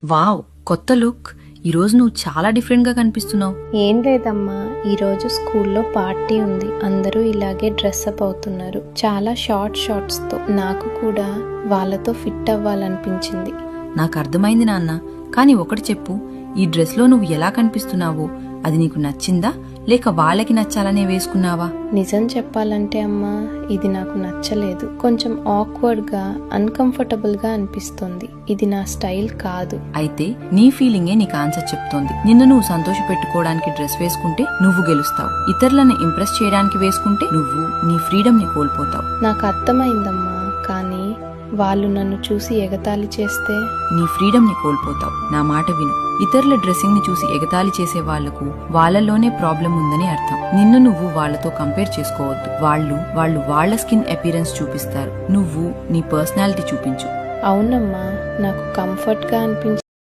Wow, కొత్త look. ఈరోజు నువ్వు చాలా డిఫరెంట్ గా కనిపిస్తున్నావు. ఏం లేదమ్మా, ఈరోజు స్కూల్లో పార్టీ ఉంది. అందరూ ఇలాగే డ్రెస్అప్ అవుతున్నారు, చాలా షార్ట్స్ తో. నాకు కూడా వాళ్ళతో ఫిట్ అవ్వాలనిపించింది. నాకు అర్థమైంది నాన్న, కానీ ఒకటి చెప్పు, ఈ డ్రెస్ లో నువ్వు ఎలా కనిపిస్తున్నావో అది నీకు నచ్చిందా లేక వాళ్ళకి నచ్చాలనే వేసుకున్నావా? నిజం చెప్పాలంటే అమ్మా, ఇది నాకు నచ్చలేదు. కొంచెం ఆక్వర్డ్ గా, అన్కంఫర్టబుల్ గా అనిపిస్తుంది. ఇది నా స్టైల్ కాదు. అయితే నీ ఫీలింగే నీకు ఆన్సర్ చెప్తోంది. నిన్ను నువ్వు సంతోష పెట్టుకోవడానికి డ్రెస్ వేసుకుంటే నువ్వు గెలుస్తావు. ఇతరులను ఇంప్రెస్ చేయడానికి వేసుకుంటే నువ్వు నీ ఫ్రీడమ్ ని కోల్పోతావు. నాకు అర్థమైందమ్మా, కానీ వాళ్ళు నన్ను చూసి ఎగతాళి చేస్తే? నీ ఫ్రీడమ్ ని కోల్పోతావు. నా మాట విను. ఇతరుల డ్రెస్సింగ్ ని చూసి ఎగతాళి చేసే వాళ్లకు వాళ్ళలోనే ప్రాబ్లం ఉందని అర్థం. నిన్ను నువ్వు వాళ్లతో కంపేర్ చేసుకోవద్దు. వాళ్ళు వాళ్ళ స్కిన్ అపిరెన్స్ చూపిస్తారు, నువ్వు నీ పర్సనాలిటీ చూపించు. అవునమ్మా, నాకు కంఫర్ట్ గా అనిపించింది.